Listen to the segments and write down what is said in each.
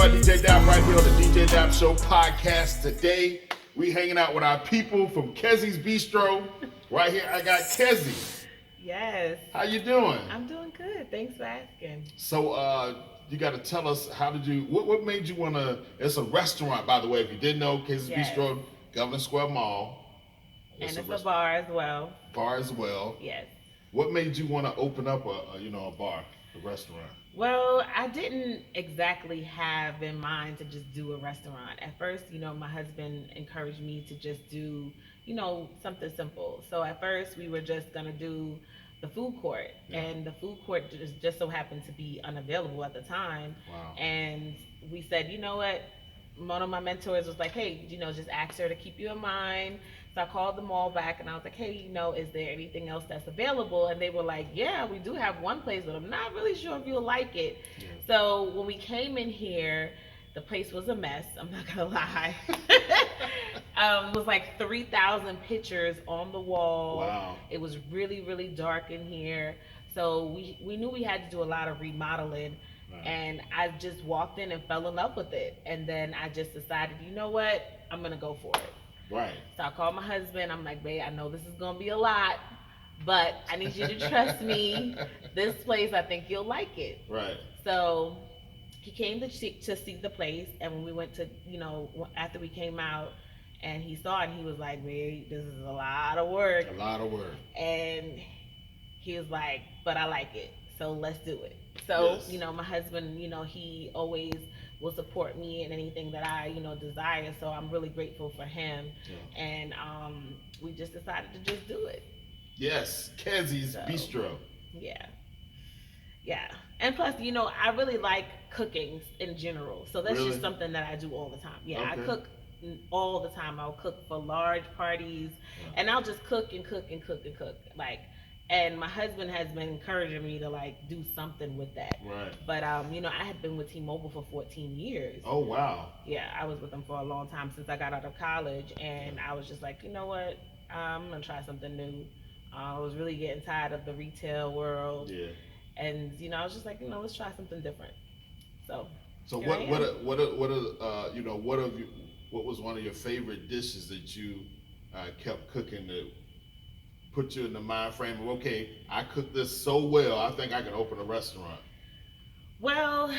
DJ DAP right here on the DJ DAP Show Podcast. Today, we hanging out with our people from Kezzy'S Bistro. Right here, I got Kezzy. Yes. How you doing? I'm doing good. Thanks for asking. So, you got to tell us, what made you want to, it's a restaurant, by the way, if you didn't know, Kezzy'S Bistro, Govenor Square Mall. It's a bar as well. Bar as well. Yes. What made you want to open up a bar, a restaurant? Well, I didn't exactly have in mind to just do a restaurant. At first, my husband encouraged me to just do, something simple. So at first we were just going to do the food court, and the food court just so happened to be unavailable at the time. Wow. And we said, you know what? One of my mentors was like, hey, just ask her to keep you in mind. So I called them all back and I was like, hey, is there anything else that's available? And they were like, yeah, we do have one place, but I'm not really sure if you'll like it. Yeah. So when we came in here, the place was a mess. I'm not gonna lie. It was like 3,000 pictures on the wall. Wow. It was really, really dark in here. So we knew we had to do a lot of remodeling. Right. And I just walked in and fell in love with it. And then I just decided, you know what? I'm gonna go for it. Right. So I called my husband. I'm like, babe, I know this is gonna be a lot, but I need you to trust me. This place, I think you'll like it. Right. So he came to see the place, and when we went to, after we came out, and he saw it, and he was like, babe, this is a lot of work. A lot of work. And he was like, but I like it, so let's do it. So, yes. My husband, he always will support me in anything that I, desire. So I'm really grateful for him. Yeah. And we just decided to just do it. Yes, Kezzy'S Bistro. Yeah. Yeah. And plus, I really like cooking in general. So that's just something that I do all the time. Yeah, okay. I cook all the time. I'll cook for large parties, and I'll just cook and cook and cook and cook. And my husband has been encouraging me to do something with that. Right. But I had been with T-Mobile for 14 years. Oh wow. Yeah, I was with them for a long time since I got out of college, and I was just like, you know what, I'm gonna try something new. I was really getting tired of the retail world. Yeah. And I was just like, let's try something different. So what was one of your favorite dishes that you kept cooking that put you in the mind frame of, okay, I cook this so well, I think I can open a restaurant? Well,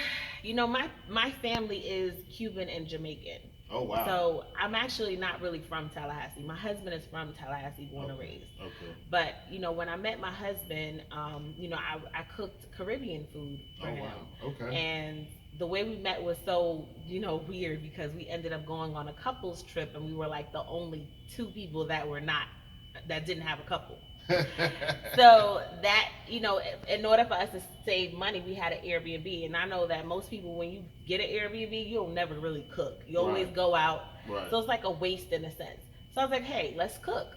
my family is Cuban and Jamaican. Oh, wow. So I'm actually not really from Tallahassee. My husband is from Tallahassee, born and raised. Okay. But, when I met my husband, I cooked Caribbean food for him. Wow. Okay. And the way we met was so, weird, because we ended up going on a couples trip, and we were like the only two people that didn't have a couple. So that, in order for us to save money, we had an Airbnb. And I know that most people, when you get an Airbnb, you'll never really cook. You always go out. Right. So it's like a waste in a sense. So I was like, hey, let's cook.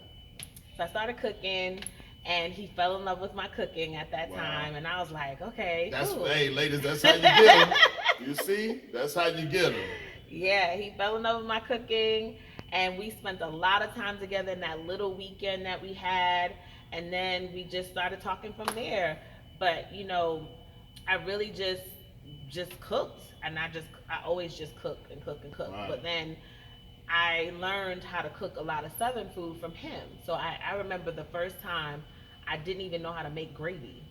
So I started cooking, and he fell in love with my cooking at that time. And I was like, okay, cool. Hey, ladies, that's how you get them. You see? That's how you get them. Yeah, he fell in love with my cooking. And we spent a lot of time together in that little weekend that we had. And then we just started talking from there. But, I really just cooked. And I always just cook and cook and cook. Right. But then I learned how to cook a lot of Southern food from him. So I remember the first time I didn't even know how to make gravy.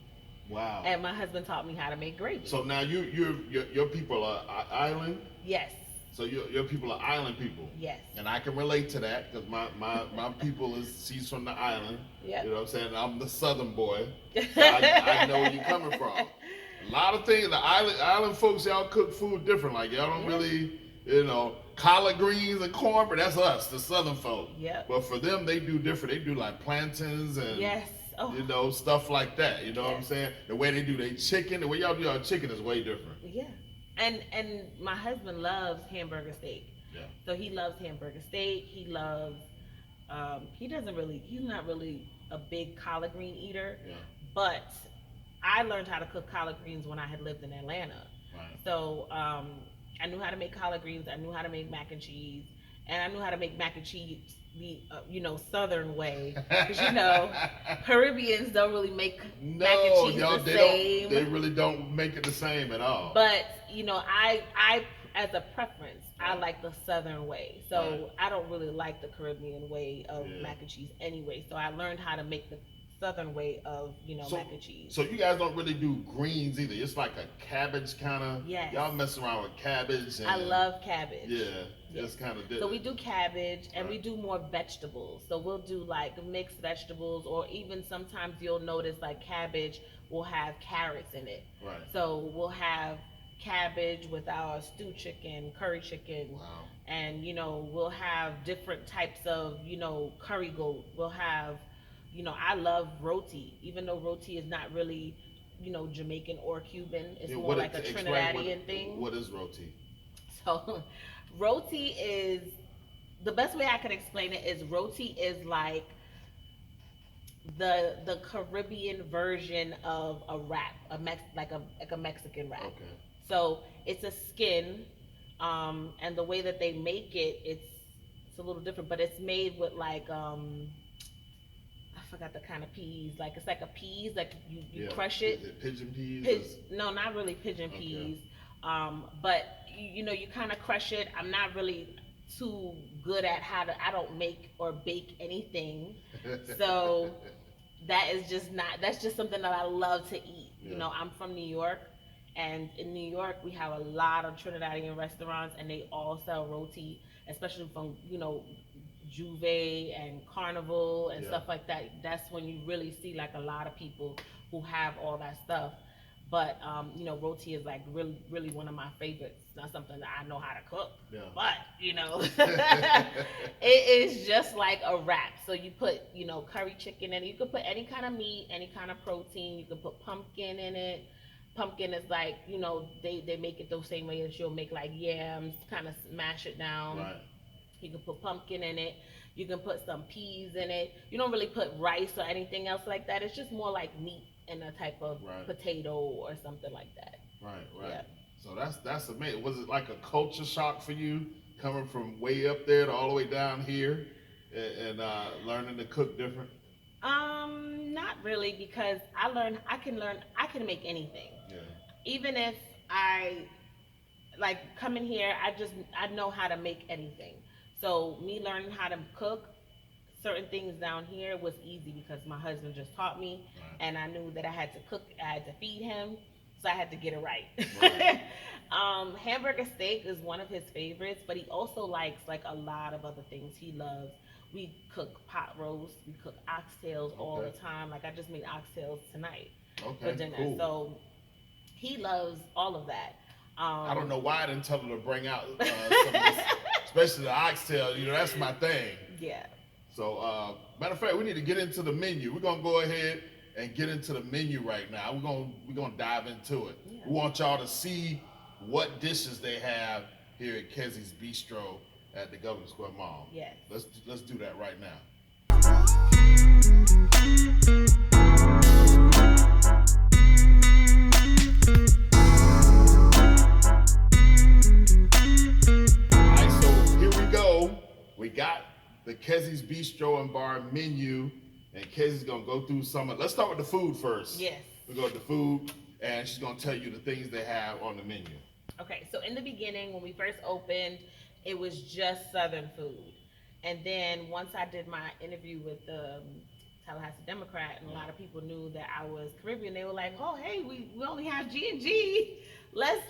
Wow. And my husband taught me how to make gravy. So now your people are island? Yes. So your people are island people. Yes. And I can relate to that, because my people she's from the island. Yep. You know what I'm saying? I'm the southern boy. So I know where you're coming from. A lot of things, the island folks, y'all cook food different. Like y'all don't really, collard greens and corn, but that's us, the southern folk. Yep. But for them, they do different. They do like plantains and stuff like that. You know what I'm saying? The way they do their chicken, the way y'all do your chicken is way different. Yeah. And my husband loves hamburger steak. Yeah. So he loves hamburger steak. He loves, he's not really a big collard green eater. Yeah. But I learned how to cook collard greens when I had lived in Atlanta. Right. So I knew how to make collard greens. I knew how to make mac and cheese. And I knew how to make mac and cheese the Southern way, because Caribbeans don't really make mac and cheese the same. They really don't make it the same at all. But I as a preference, I like the Southern way. So I don't really like the Caribbean way of mac and cheese anyway. So I learned how to make the Southern way of, mac and cheese. So you guys don't really do greens either. It's like a cabbage kind of. Yes. Y'all mess around with cabbage. And, I love cabbage. Yeah. It's kind of different. So we do cabbage and we do more vegetables. So we'll do like mixed vegetables, or even sometimes you'll notice like cabbage will have carrots in it. Right. So we'll have cabbage with our stew chicken, curry chicken. Wow. And, we'll have different types of, curry goat. We'll have, I love roti, even though roti is not really, Jamaican or Cuban. It's more like a Trinidadian thing. What is roti? So roti is, the best way I can explain it is roti is like the Caribbean version of a wrap, like a Mexican wrap. Okay. So it's a skin, and the way that they make it, it's a little different, but it's made with like I forgot the kind of peas. Like it's like a peas, like you crush it. Is it pigeon peas? No, not really pigeon peas. But you kind of crush it. I'm not really too good at I don't make or bake anything. So that's just something that I love to eat. Yeah. I'm from New York, and in New York we have a lot of Trinidadian restaurants, and they all sell roti, especially from Juve and Carnival and stuff like that. That's when you really see like a lot of people who have all that stuff. But roti is like really, really one of my favorites. It's not something that I know how to cook, but it is just like a wrap. So you put curry chicken in it. You could put any kind of meat, any kind of protein. You could put pumpkin in it. Pumpkin is like they make it the same way as you'll make like yams, kind of smash it down. Right. You can put pumpkin in it. You can put some peas in it. You don't really put rice or anything else like that. It's just more like meat and a type of potato or something like that. Right. Yeah. So that's amazing. Was it like a culture shock for you coming from way up there to all the way down here and learning to cook different? Not really, because I can make anything. Yeah. Even if I like coming here, I know how to make anything. So me learning how to cook certain things down here was easy because my husband just taught me, and I knew that I had to cook, I had to feed him, so I had to get it right. Hamburger steak is one of his favorites, but he also likes like a lot of other things he loves. We cook pot roast, we cook oxtails all the time. Like I just made oxtails tonight for dinner. Cool. So he loves all of that. I don't know why I didn't tell him to bring out some of this, especially the oxtail. That's my thing. Yeah. So, matter of fact, we need to get into the menu. We're gonna go ahead and get into the menu right now. We're gonna dive into it. Yeah. We want y'all to see what dishes they have here at Kezzy'S Bistro at the Govenor Square Mall. Yes. Let's do that right now. We got the Kezzy'S Bistro and Bar menu, and Kezzy's gonna go through let's start with the food first. Yes. We go to the food, and she's gonna tell you the things they have on the menu. Okay, so in the beginning, when we first opened, it was just Southern food. And then once I did my interview with the Tallahassee Democrat, and a lot of people knew that I was Caribbean, they were like, "Oh, hey, we only have G&G. Let's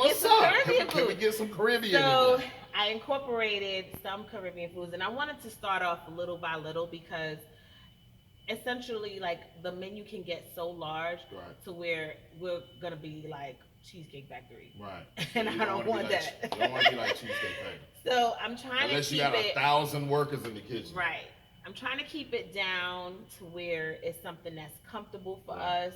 get some Caribbean food." Can we get some Caribbean? So I incorporated some Caribbean foods, and I wanted to start off little by little because essentially, like, the menu can get so large to where we're gonna be like Cheesecake Factory. Right. And I don't want that. You don't want to be like Cheesecake Factory. So I'm trying Unless to keep it. Unless you got 1,000 workers in the kitchen. Right. I'm trying to keep it down to where it's something that's comfortable for us,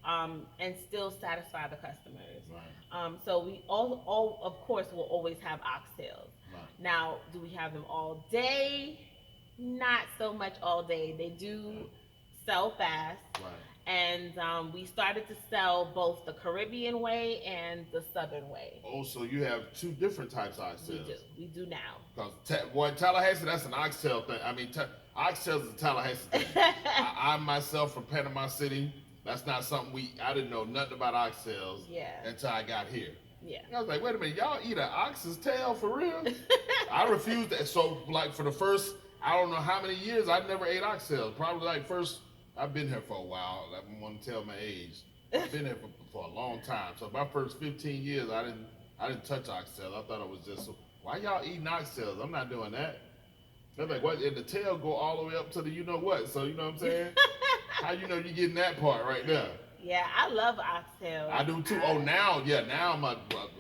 and still satisfy the customers. Right. So we all of course will always have oxtails. Right. Now, do we have them all day? Not so much all day. They do sell fast. Right. And we started to sell both the Caribbean way and the Southern way. Oh, so you have two different types of oxtails. We do now. Because Tallahassee, that's an oxtail thing. I mean, oxtails is a Tallahassee thing. I myself from Panama City, that's not something I didn't know nothing about oxtails until I got here. Yeah. I was like, wait a minute, y'all eat an ox's tail for real? I refused that. So, like, for the first, I don't know how many years, I never ate oxtails. Probably like first, I've been here for a while. I don't want to tell my age. I've been here for a long time. So my first 15 years, I didn't touch oxtails. I thought it was just, why y'all eating oxtails? I'm not doing that. They're like, what? And the tail go all the way up to the you know what? So you know what I'm saying? How you know you getting that part right there? Yeah, I love oxtails. I do too. Now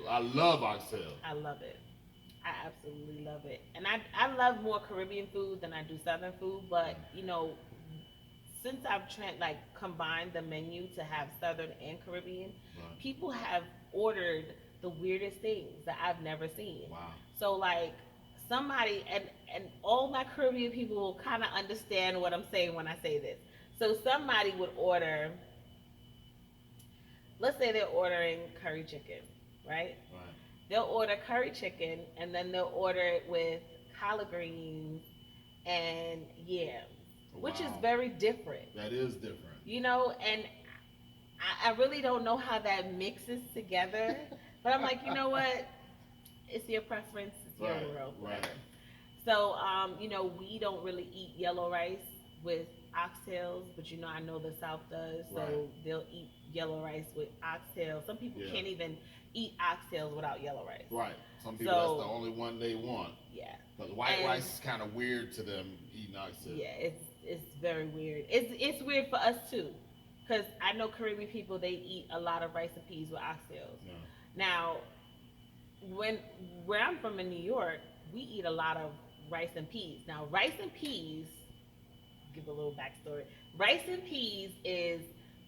I love oxtails. I love it. I absolutely love it. And I love more Caribbean food than I do Southern food, but you know, since I've combined the menu to have Southern and Caribbean, Right. people have ordered the weirdest things that I've never seen. Wow. So like somebody and all my Caribbean people will kind of understand what I'm saying when I say this. So somebody would order, let's say they're ordering curry chicken, right? Right. They'll order curry chicken and then they'll order it with collard greens and yams, which is Wow. very different. That is different. You know, and I really don't know how that mixes together. But I'm like, you know what? It's your preference. It's your world. Whatever. Right. So, you know, we don't really eat yellow rice with oxtails, but you know, I know the South does. So Right. they'll eat yellow rice with oxtails. Some people Yeah. can't even eat oxtails without yellow rice. Right. Some people, So- that's the only one they want. Yeah. But white And- rice is kind of weird to them eating oxtails. Yeah, it's very weird. It's weird for us too, because I know Caribbean people, they eat a lot of rice and peas with oxtails. Yeah. Now, where I'm from in New York, we eat a lot of rice and peas. Now, rice and peas, give a little backstory. Rice and peas is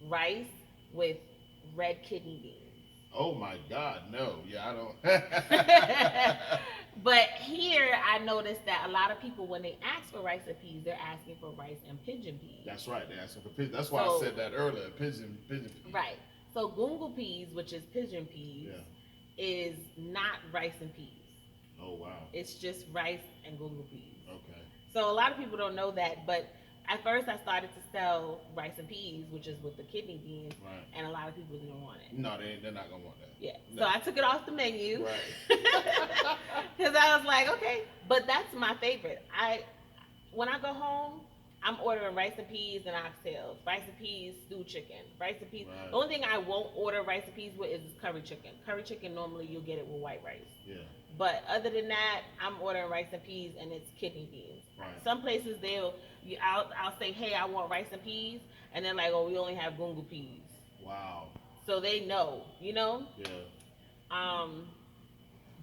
rice with red kidney beans. Oh my God, no. Yeah, I don't. But here, I noticed that a lot of people, when they ask for rice and peas, they're asking for rice and pigeon peas. That's right. They're asking for pigeon. That's why So- I said that earlier. Pigeon peas. Right. So gungo peas, which is pigeon peas, Yeah. is not rice and peas. Oh wow. It's just rice and gungo peas. Okay. So a lot of people don't know that, but at first I started to sell rice and peas, which is with the kidney beans, Right. and a lot of people didn't want it. No, they're not gonna want that. Yeah. No. So I took it off the menu Right. because I was like, okay, but that's my favorite. When I go home, I'm ordering rice and peas and oxtails, rice and peas, stewed chicken, rice and peas. Right. The only thing I won't order rice and peas with is curry chicken. Curry chicken, normally you'll get it with white rice. Yeah. But other than that, I'm ordering rice and peas and it's kidney beans. Right. Some places I'll say, hey, I want rice and peas, and they're like, oh, we only have gungo peas. Wow. So they know, you know? Yeah.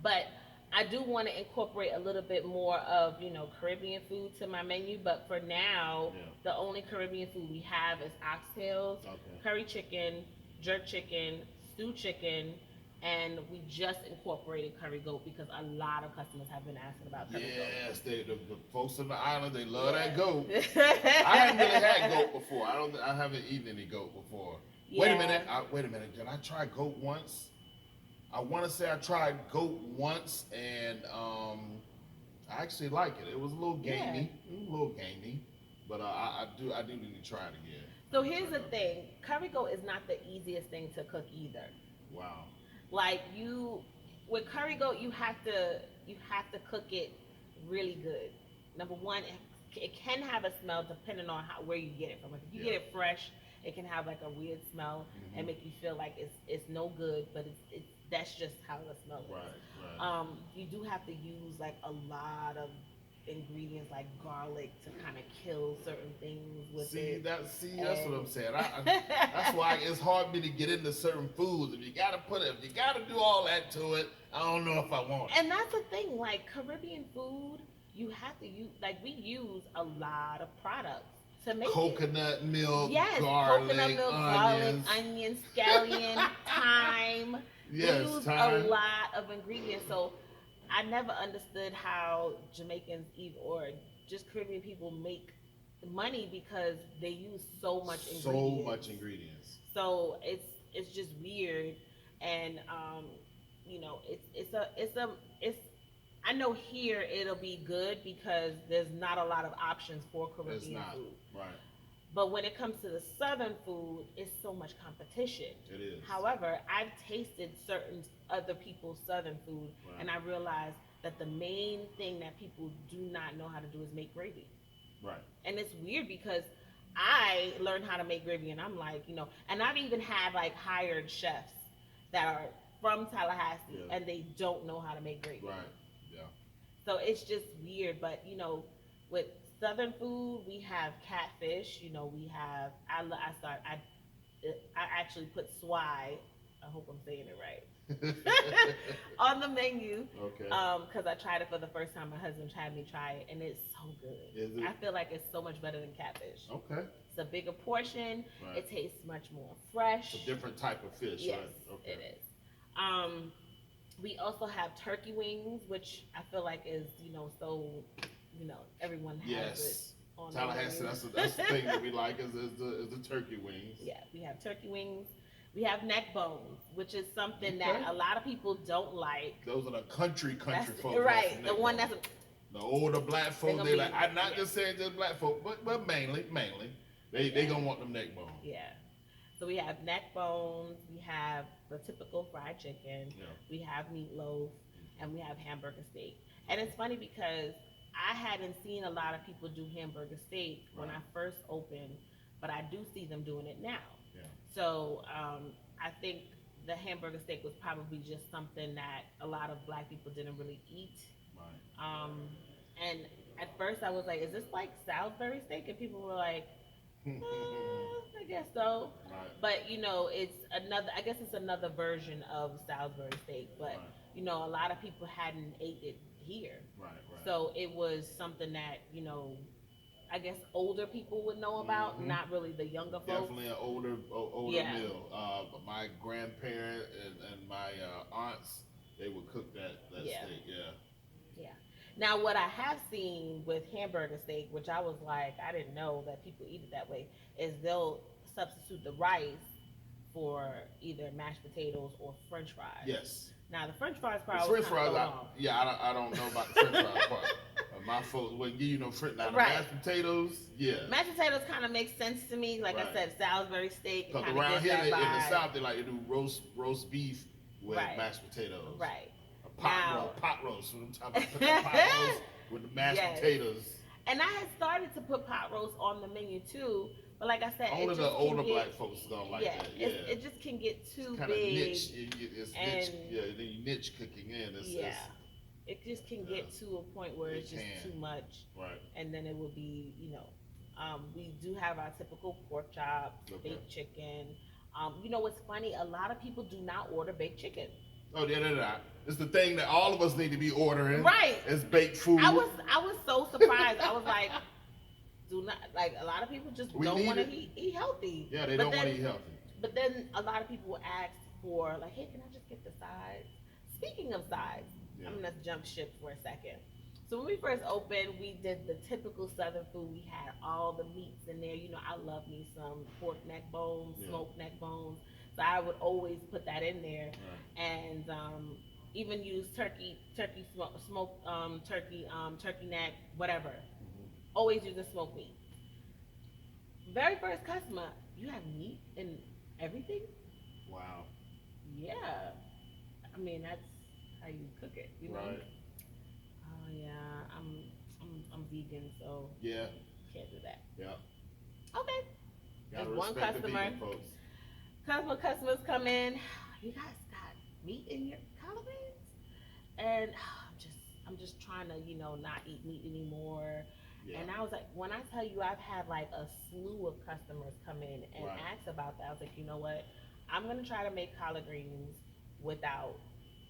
But I do want to incorporate a little bit more of, you know, Caribbean food to my menu. But for now, Yeah. the only Caribbean food we have is oxtails, Okay. curry chicken, jerk chicken, stewed chicken, and we just incorporated curry goat because a lot of customers have been asking about curry Yes, the folks on the island, they love that goat. goat. I haven't really had goat before. I haven't eaten any goat before. Wait a Yeah. minute. Wait a minute. Did I try goat once? I want to say I tried goat once, and I actually like it. It was a little gamey. It was a little gamey, but I do need to try it again. So here's the thing: curry goat is not the easiest thing to cook either. Wow. Like with curry goat, you have to cook it really good. Number one, it can have a smell depending on where you get it from. Like if you get it fresh, it can have like a weird smell and make you feel like it's no good, but it's that's just how the smell is. Right. You do have to use like a lot of ingredients like garlic to kind of kill certain things with it. That's what I'm saying. That's why it's hard for me to get into certain foods. If you gotta do all that to it, I don't know if I want it. And that's the thing, like Caribbean food, you have to use, like we use a lot of products to make Coconut it. milk, Yes, garlic, coconut milk, onions. garlic, onions, scallion, thyme. Yes, we use thyme. a lot of ingredients. So I never understood how Jamaicans or just Caribbean people make money because they use so much ingredients. So it's just weird, and you know, it's I know here it'll be good because there's not a lot of options for Caribbean food. Right. But when it comes to the southern food, it's so much competition. It is. However, I've tasted certain other people's southern food, Right. and I realized that the main thing that people do not know how to do is make gravy. Right. And it's weird because I learned how to make gravy, and I'm like, and I've even had like hired chefs that are from Tallahassee, Yeah. and they don't know how to make gravy. Right. Yeah. So it's just weird, but with southern food, we have catfish. We have I actually put swai. I hope I'm saying it right on the menu. Okay. Because I tried it for the first time. My husband had me try it, and it's so good. Is it? I feel like it's so much better than catfish. Okay. It's a bigger portion. Right. It tastes much more fresh. It's a different type of fish, Yes, right? Okay. it is. We also have turkey wings, which I feel like is so everyone has Yes. it on Tallahassee, their that's the thing that we like is the turkey wings. Yeah, we have turkey wings. We have neck bones, which is something Okay. that a lot of people don't like. Those are the country That's folks. right. The one that's the older black folk. gonna They be- like. I'm not yeah. just saying just black folk, but mainly they gonna want them neck bones. yeah. So we have neck bones. We have the typical fried chicken. Yeah. We have meatloaf, and we have hamburger steak. And it's funny because I hadn't seen a lot of people do hamburger steak when Right. I first opened, but I do see them doing it now. Yeah. So I think the hamburger steak was probably just something that a lot of black people didn't really eat. Right. And at first I was like, is this like Salisbury steak? And people were like, I guess so. Right. But it's another. I guess it's another version of Salisbury steak. But Right. a lot of people hadn't ate it here, Right. so it was something that I guess older people would know about, Mhm. not really the younger folks. Definitely an older Yeah. meal. My grandparent and my aunts, they would cook that Yeah. steak. Yeah. Yeah. Now, what I have seen with hamburger steak, which I was like, I didn't know that people eat it that way, is they'll substitute the rice for either mashed potatoes or French fries. Yes. Now, the French fries The probably French fries, I don't know about the French fries part. My folks wouldn't give you no French. Now the Right. mashed potatoes, yeah. Mashed potatoes kind of makes sense to me. Like I Right. said, Salisbury steak. Because Kind around of here that in the vibe. South, they like to do roast beef with Right. mashed potatoes. Right. A Now- pot roast. What I'm talking about, put the pot roast with the mashed Yes. potatoes. And I had started to put pot roast on the menu too, but like I said, Only it the just older can get, black folks is gonna like that. Yeah. It just can get too Kind of big. niche. It's niche. and- Yeah, the niche cooking in. Yeah. It just can get Yeah. to a point where It it's just can. too much, Right. and then it will be, we do have our typical pork chops, Okay. baked chicken. What's funny? A lot of people do not order baked chicken. Oh, yeah. It's the thing that all of us need to be ordering. Right. It's baked food. I was so surprised. I was like, do not like a lot of people just We don't need want to it. eat healthy. Yeah, they But don't want to then- eat healthy. But then a lot of people ask for like, hey, can I just get the sides? Speaking of sides, Yeah. I'm gonna jump ship for a second. So when we first opened, we did the typical Southern food. We had all the meats in there. I love me some pork neck bones, Yeah. smoked neck bones. So I would always put that in there, Right. and even use turkey smoked turkey neck, whatever. Mhm. Always use the smoked meat. Very first customer, you have meat in everything? Wow. Yeah. I mean, that's how you cook it, Right. Oh yeah, I'm vegan, so Yeah. can't do that. Yeah. Okay. Gotta There's one respect the customer. vegan folks. Customers come in. You guys got meat in your collard greens, and I'm just trying to not eat meat anymore. Yeah. And I was like, when I tell you I've had like a slew of customers come in and Right. ask about that, I was like, you know what? I'm gonna try to make collard greens without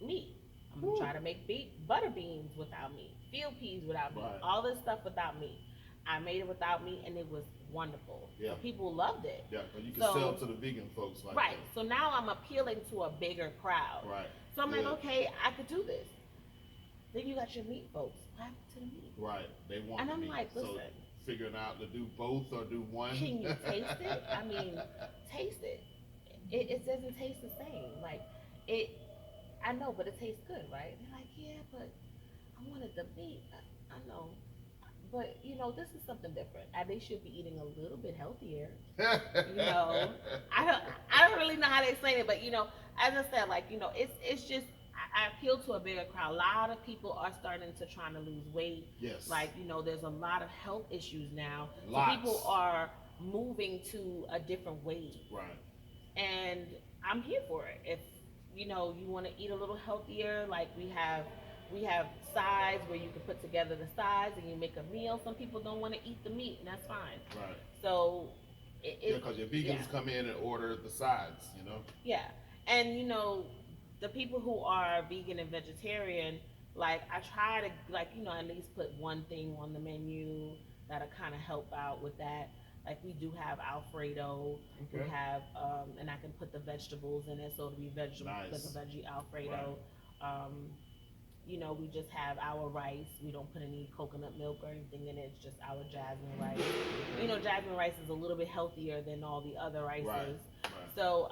meat. I'm gonna Woo. try to make butter beans without meat, field peas without meat, Right. all this stuff without meat. I made it without meat, and it was wonderful. Yeah. People loved it. Yeah, 'cause you can So- sell to the vegan folks like Right. So now I'm appealing to a bigger crowd. that. Right. So I'm Yeah. like, okay, I could do this. Then you got your meat folks. What happened to the meat? Right. They want And the I'm meat. like, So listen. figuring out to do both or do one. Can you taste it? I mean, taste it. It doesn't taste the same. Like I know, but it tastes good, right? They're like, yeah, but I wanted the meat. I know, but this is something different. They should be eating a little bit healthier. You know, I don't really know how to explain it, but as I said, like it's just I appeal to a bigger crowd. A lot of people are starting to trying to lose weight. Yes. Like there's a lot of health issues now, Lots. so people are moving to a different way. Right. And I'm here for it. If you want to eat a little healthier, like we have sides where you can put together the sides and you make a meal. Some people don't want to eat the meat, and that's fine. Right. So yeah, because your vegans come in and order the sides, Yeah, and the people who are vegan and vegetarian, like I try to at least put one thing on the menu that'll kind of help out with that. Like we do have Alfredo, we Okay. have and I can put the vegetables in it, so it'll be vegetable like Nice. a veggie Alfredo. We just have our rice. We don't put any coconut milk or anything in it. It's just our jasmine rice. Jasmine rice is a little bit healthier than all the other rices. Right. So,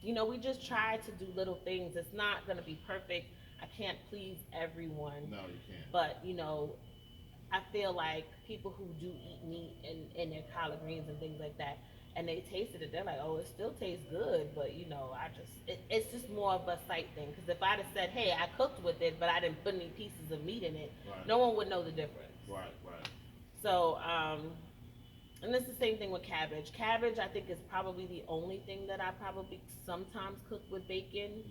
we just try to do little things. It's not going to be perfect. I can't please everyone. No, you can't. But, I feel like people who do eat meat and their collard greens and things like that, and they tasted it, they're like, oh, it still tastes good, but it's just more of a sight thing. Because if I'd have said, hey, I cooked with it, but I didn't put any pieces of meat in it, Right. no one would know the difference. Right. So, and it's the same thing with cabbage. Cabbage, I think, is probably the only thing that I probably sometimes cook with bacon,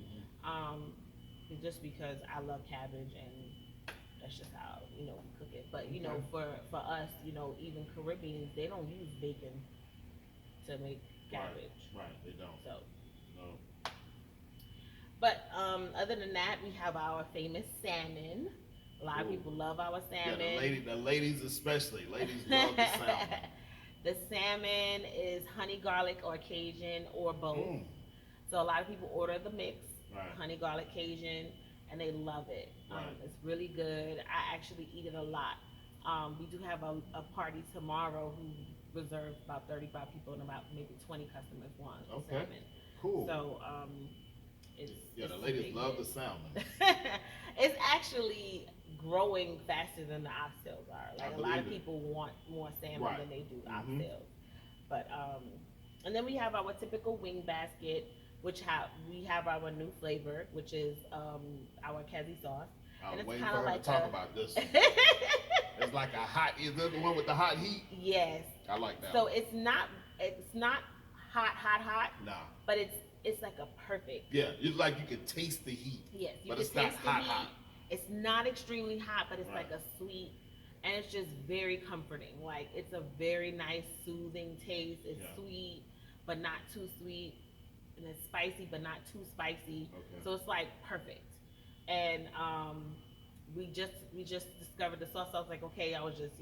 just because I love cabbage and that's just how we cook it. But for us, even Caribbeans, they don't use bacon to make cabbage. Right. They don't. So, No. but other than that, we have our famous salmon. A lot of people love our salmon. Yeah, the ladies especially. Ladies love the salmon. The salmon is honey garlic or Cajun or both. So a lot of people order the mix, Right. honey garlic Cajun, and they love it. Right. It's really good. I actually eat it a lot. We do have a party tomorrow who reserved about 35 people and about maybe 20 customers want salmon. Cool. So the ladies love the salmon. It's actually growing faster than the oxtails are. Like a lot of people want more salmon than they do oxtails. But and then we have our typical wing basket, which we have our new flavor, which is our Kezzy'S sauce. I was And it's waiting kind for of her like to talk about this. It's like a hot. Is that the one with the hot heat? Yes. I like that. So it's not hot. Nah. But it's like a perfect. Yeah, it's like you can taste the heat. Yes, but it's not hot. It's not extremely hot, but it's Right. like a sweet, and it's just very comforting. Like it's a very nice, soothing taste. It's sweet, but not too sweet, and it's spicy, but not too spicy. Okay. So it's like perfect. And we just discovered the sauce. I was like, okay, I was just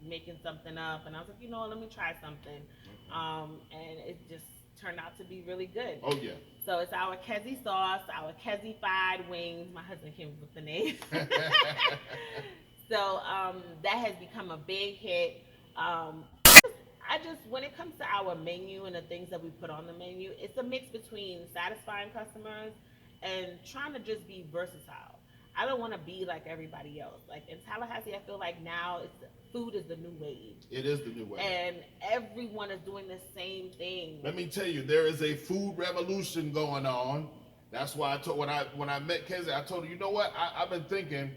making something up, and I was like, let me try something. And it just turned out to be really good. Oh yeah. So it's our Kezzy sauce, our Kezzy-fied wings. My husband came up with the name. So that has become a big hit. I just, when it comes to our menu and the things that we put on the menu, it's a mix between satisfying customers and trying to just be versatile. I don't want to be like everybody else. Like in Tallahassee, I feel like now food is the new wave. It is the new wave. And everyone is doing the same thing. Let me tell you, there is a food revolution going on. That's why I told when I met Kezzy, I told her, you know what? I've been thinking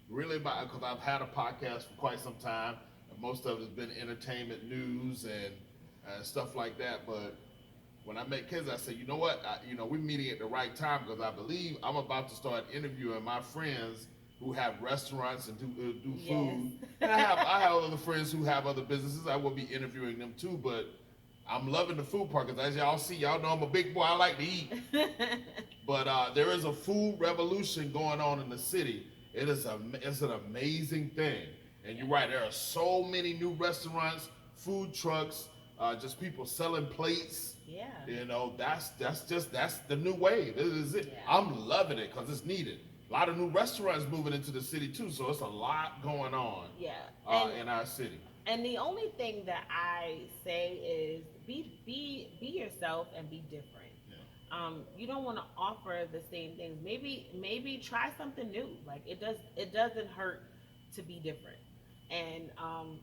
really about, because I've had a podcast for quite some time. And most of it has been entertainment news and stuff like that. But when I met Kezzy, I said, you know what? We're meeting at the right time, because I believe I'm about to start interviewing my friends who have restaurants and do food. And I have other friends who have other businesses. I will be interviewing them too, but I'm loving the food part, because as y'all see, y'all know I'm a big boy. I like to eat. But there is a food revolution going on in the city. It's an amazing thing. And you're right, there are so many new restaurants, food trucks, just people selling plates. Yeah. That's the new wave. This is it. Yeah. I'm loving it because it's needed. A lot of new restaurants moving into the city too, so it's a lot going on. Yeah. In our city. And the only thing that I say is be yourself and be different. Yeah. You don't want to offer the same things. Maybe try something new. Like it doesn't hurt to be different. And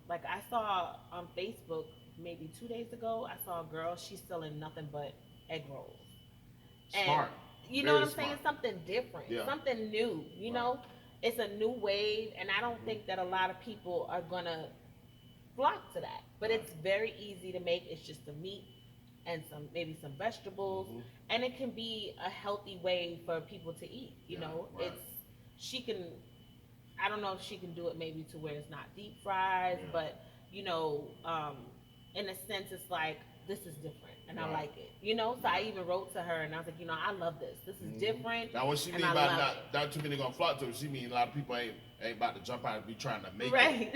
like I saw on Facebook maybe 2 days ago, I saw a girl. She's selling nothing but egg rolls. And Smart. you know Very what I'm saying? smart. Something different, Yeah. something new. You Right. know, it's a new wave, and I don't Mhm. think that a lot of people are gonna flock to that. But Right. it's very easy to make. It's just the meat and some maybe some vegetables, Mhm. and it can be a healthy way for people to eat. You Yeah. know, Right. it's she can. I don't know if she can do it maybe to where it's not deep fries, Yeah. but you know, in a sense, it's like this is different, and I Right. like it. You know, so I Yeah. even wrote to her, and I was like, you know, I love this. This is Mhm. different, Now, what she and mean I by love not too many gonna flock to it, she mean a lot of people ain't about to jump out and be trying to it. make it. Right.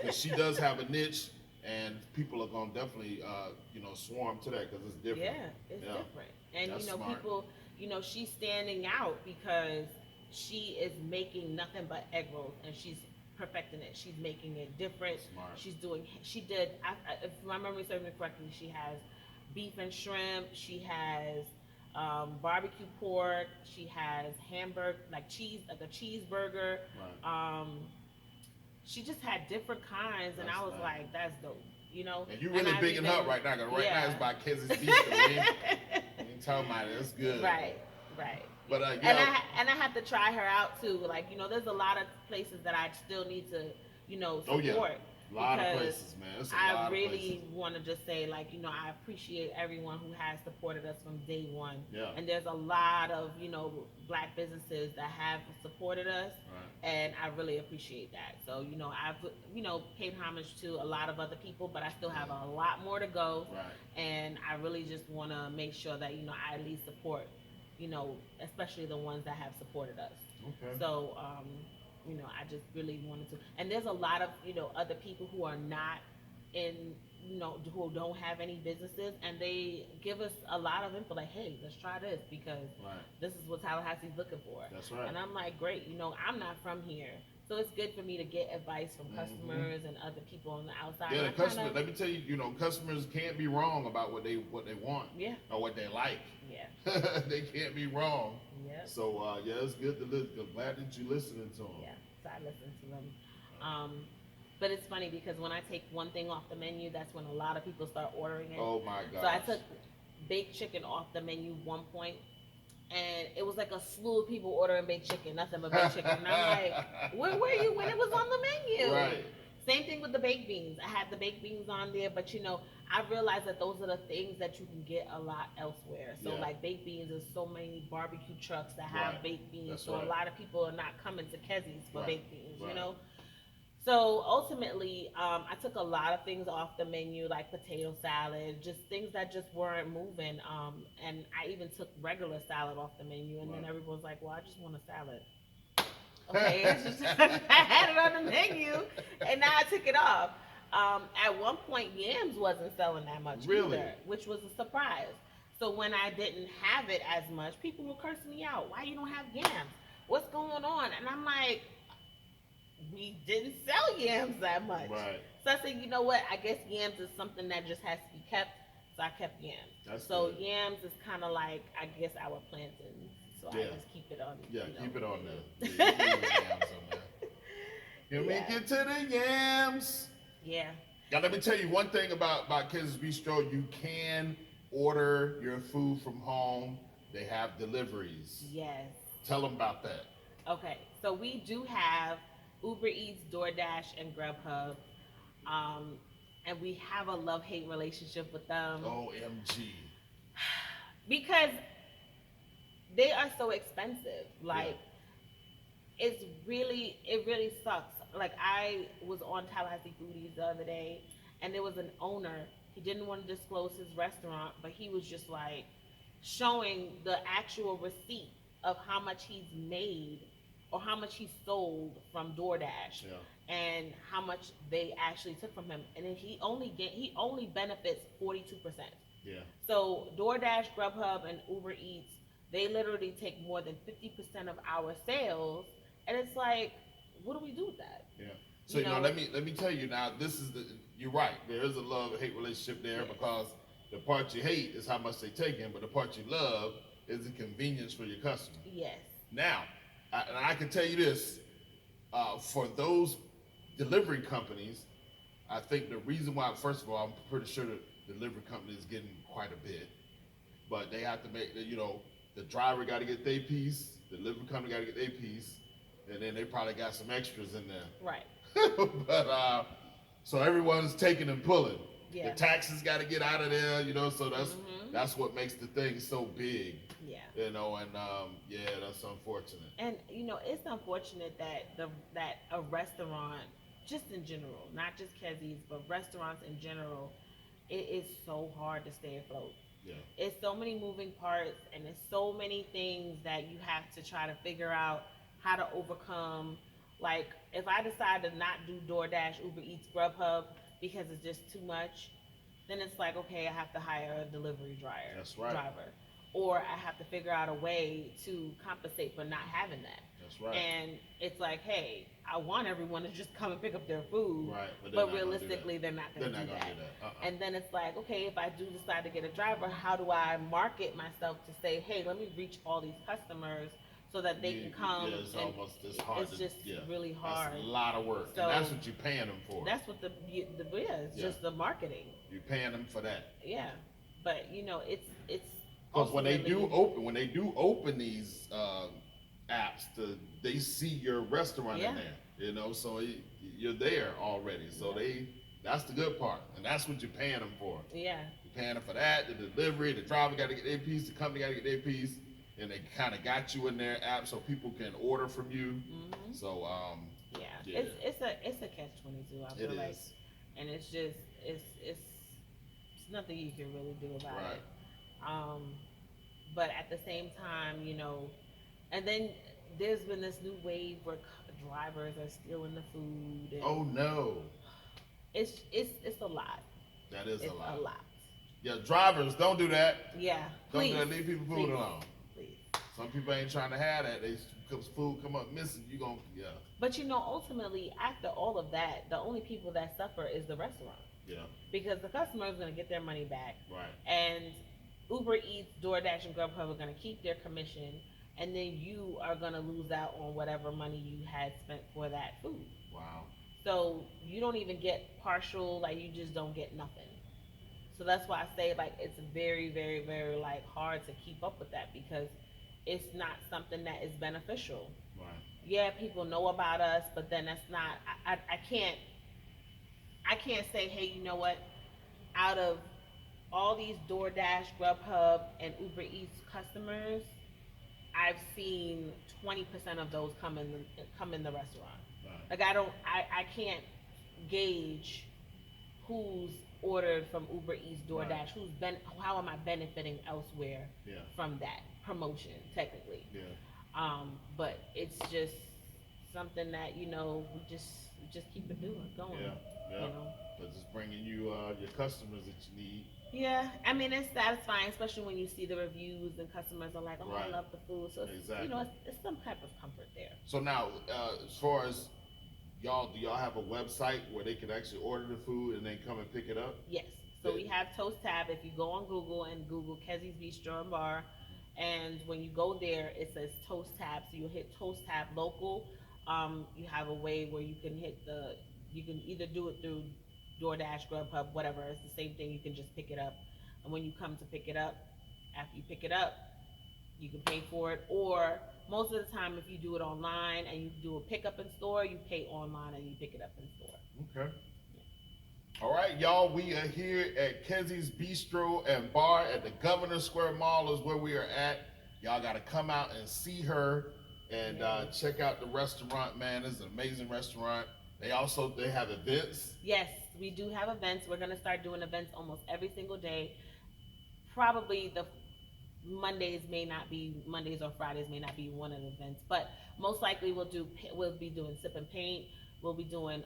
Because she does have a niche, and people are gonna definitely swarm to that because it's different. Yeah, it's Yeah, different. And you that's know, smart. people, you know, she's standing out because she is making nothing but egg rolls and she's perfecting it. She's making it different. Smart. She did, if my memory serves me correctly, she has beef and shrimp, she has barbecue pork, she has hamburger, like cheese, like a cheeseburger. Right. She just had different kinds, and That's I was nice. like, that's dope, you know? And you And really I've bigging her even, up right now, because right now it's yeah. by Kezzy'S Bistro. We ain't talking about it. It's good. Right, right. But And yeah. I have to try her out too. Like, you know, there's a lot of places that I still need to, you know, Oh yeah. support. A lot of Because places, man. It's a I lot of places. really want to just say, like, you know, I appreciate everyone who has supported us from day one. Yeah. And there's a lot of, you know, black businesses that have supported us. Right. And I really appreciate that. So, you know, I've, you know, paid homage to a lot of other people, but I still have a lot more to go. Right. And I really just want to make sure that, you know, I at least support, you know, especially the ones that have supported us. Okay. So, you know, I just really wanted to. And there's a lot of, you know, other people who are not in, you know, who don't have any businesses, and they give us a lot of info, like, hey, let's try this because Right. this is what Tallahassee's looking for. That's right. And I'm like, great, you know, I'm not from here. So it's good for me to get advice from customers and other people on the outside. Yeah, And the I kinda- customer. Let me tell you, you know, customers can't be wrong about what they want Yeah, or what they like. yeah, They can't be wrong. yeah, So yeah, it's good to listen. I'm glad that you're listening to them. yeah. So I listen to them. But it's funny because when I take one thing off the menu, that's when a lot of people start ordering it. Oh my God. So I took baked chicken off the menu one point, and it was like a slew of people ordering baked chicken, nothing but baked chicken. And I'm like, where were you when it was on the menu? Right. Same thing with the baked beans. I had the baked beans on there, but you know, I realized that those are the things that you can get a lot elsewhere. So Yeah. like baked beans, there's so many barbecue trucks that have Right. baked beans. That's So right. a lot of people are not coming to Kezzy'S for Right. baked beans, Right. you know? So ultimately, I took a lot of things off the menu, like potato salad, just things that just weren't moving. And I even took regular salad off the menu, and then Right. everyone's like, "Well, I just want a salad." Okay, it's just, I had it on the menu, and now I took it off. At one point, yams wasn't selling that much Really? either, which was a surprise. So when I didn't have it as much, people were cursing me out. Why you don't have yams? What's going on? And I'm like, we didn't sell yams that much. Right. So I said, you know what? I guess yams is something that just has to be kept. So I kept yams. That's So good. yams is kind of like, I guess, our plantain. So I Yeah. just keep it on. Yeah, you know, keep it on there. menu. Yeah, you can leave the yams on there. Can we Yeah. get to the yams? Yeah. Now let me tell you one thing about Kezzy'S Bistro. You can order your food from home. They have deliveries. Yes. Tell them about that. Okay. So we do have Uber Eats, DoorDash, and Grubhub. And we have a love-hate relationship with them. OMG. Because they are so expensive. Like, it really sucks. Like, I was on Tallahassee Foodies the other day, and there was an owner. He didn't want to disclose his restaurant, but he was just like showing the actual receipt of how much he's made or how much he sold from DoorDash. Yeah. And how much they actually took from him, and then he only benefits 42%. Yeah. So DoorDash, Grubhub, and Uber Eats, they literally take more than 50% of our sales, and it's like, what do we do with that? Yeah. So you know, let me tell you now. You're right. There is a love-hate relationship there because the part you hate is how much they take in, but the part you love is the convenience for your customer. Yes. Now, I can tell you this: for those delivery companies, I think the reason why, first of all, I'm pretty sure the delivery company is getting quite a bit, but they have to make the driver got to get their piece, the delivery company got to get their piece, and then they probably got some extras in there. Right. But so everyone's taking and pulling. Yeah. The taxes got to get out of there, so that's what makes the thing so big. Yeah. And yeah, that's unfortunate. And it's unfortunate that a restaurant, just in general, not just Kezzy's, but restaurants in general, it is so hard to stay afloat. Yeah. It's so many moving parts, and it's so many things that you have to try to figure out how to overcome. Like, if I decide to not do DoorDash, Uber Eats, Grubhub because it's just too much, then it's like, okay, I have to hire a delivery driver. Or I have to figure out a way to compensate for not having that. That's right. And it's like, hey, I want everyone to just come and pick up their food. Right. But realistically, they're not going to do that. And then it's like, okay, if I do decide to get a driver, how do I market myself to say, hey, let me reach all these customers so that they can come? Yeah, it's almost as hard. It's just really hard. That's a lot of work. So, and that's what you're paying them for. That's what it's just the marketing. You're paying them for that. Yeah. But, it's because when they do open these apps, they see your restaurant in there, so you're there already. So that's the good part, and that's what you're paying them for. Yeah, you're paying them for that, the delivery, the driver got to get their piece, the company got to get their piece, and they kind of got you in their app so people can order from you. Mm-hmm. So it's a catch-22. I feel like, and it's just it's nothing you can really do about it. But at the same time, and then there's been this new wave where drivers are stealing the food. And oh no! It's a lot. That is a lot. Yeah, drivers, don't do that. Yeah, don't do that. Leave people food alone. Please. Some people ain't trying to have that. Because food come up missing, you gonna But ultimately, after all of that, the only people that suffer is the restaurant. Yeah. Because the customer is gonna get their money back. Right. And Uber Eats, DoorDash, and Grubhub are going to keep their commission, and then you are going to lose out on whatever money you had spent for that food. Wow. So you don't even get partial, like you just don't get nothing. So that's why I say like it's very, very, very like hard to keep up with that because it's not something that is beneficial. Right. Yeah, people know about us, but then that's not. I can't say, hey, you know what? Out of all these DoorDash, Grubhub, and Uber Eats customers, I've seen 20% of those come in the restaurant. Right. Like I can't gauge who's ordered from Uber Eats, DoorDash, how am I benefiting elsewhere from that promotion technically? Yeah. But it's just something that we just keep it going. Yeah. But it's bringing you your customers that you need. Yeah, I mean it's satisfying, especially when you see the reviews and customers are like, "Oh, I love the food." So exactly. it's some type of comfort there. So now, as far as y'all, do y'all have a website where they can actually order the food and then come and pick it up? Yes. So we have Toast Tab. If you go on Google and Google Kezzy'S Bistro and Bar, and when you go there, it says Toast Tab. So you'll hit Toast Tab Local. You have a way where you can you can either do it through DoorDash, Grubhub, whatever. It's the same thing. You can just pick it up. And when you come to pick it up, after you pick it up, you can pay for it. Or most of the time, if you do it online and you do a pickup in store, you pay online and you pick it up in store. Okay. Yeah. All right, y'all. We are here at Kezzy'S Bistro and Bar at the Govenor Square Mall is where we are at. Y'all got to come out and see her and check out the restaurant, man. It's an amazing restaurant. They have events. Yes, we do have events. We're gonna start doing events almost every single day. Probably the Mondays or Fridays may not be one of the events, but most likely we'll be doing sip and paint. We'll be doing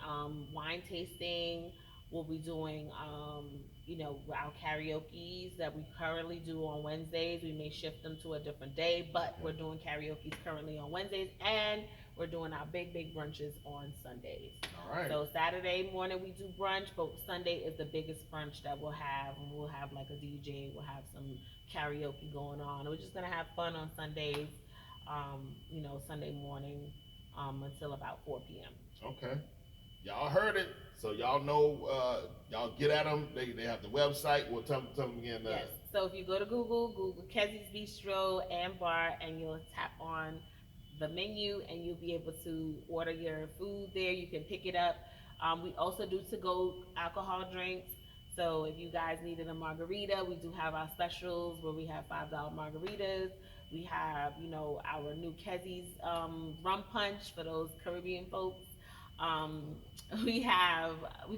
wine tasting. We'll be doing our karaoke's that we currently do on Wednesdays. We may shift them to a different day, but we're doing karaoke's currently on Wednesdays, and we're doing our big brunches on Sundays. All right. So Saturday morning we do brunch, but Sunday is the biggest brunch that we'll have. And we'll have like a DJ, we'll have some karaoke going on. We're just gonna have fun on Sundays, Sunday morning, until about 4 p.m. Okay. y'all heard it. So y'all know, y'all get at them. They have the website. We'll tell them again. Yes. So if you go to Google Kezzy'S Bistro and Bar, and you'll tap on the menu, and you'll be able to order your food there. You can pick it up. We also do to-go alcohol drinks. So if you guys needed a margarita, we do have our specials where we have $5 margaritas. We have, our new Kezzy'S rum punch for those Caribbean folks. Um, we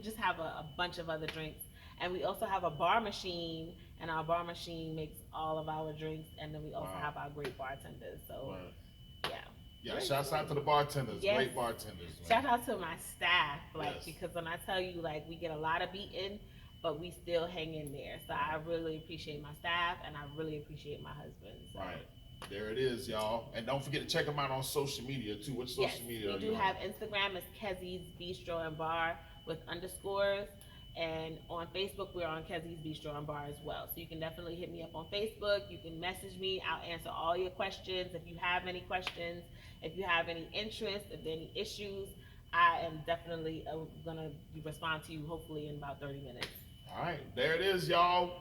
just have a bunch of other drinks, and we also have a bar machine, and our bar machine makes all of our drinks, and then we also have our great bartenders. So yeah. Yeah, shouts out to the bartenders, yes. Great bartenders. Man. Shout out to my staff, Yes. because when I tell you, we get a lot of beating, but we still hang in there. So I really appreciate my staff, and I really appreciate my husband. So. Right. There it is, y'all. And don't forget to check them out on social media, too. Which social media we do have Instagram. It's Kezzy'S Bistro and Bar with underscores. And on Facebook, we're on Kezzy'S Bistro and Bar as well. So you can definitely hit me up on Facebook. You can message me. I'll answer all your questions. If you have any questions, if you have any interest, if there are any issues, I am definitely going to respond to you hopefully in about 30 minutes. All right. There it is, y'all.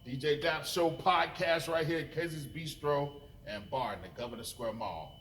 DJ DAP Show Podcast right here at Kezzy'S Bistro and Bar in the Govenor Square Mall.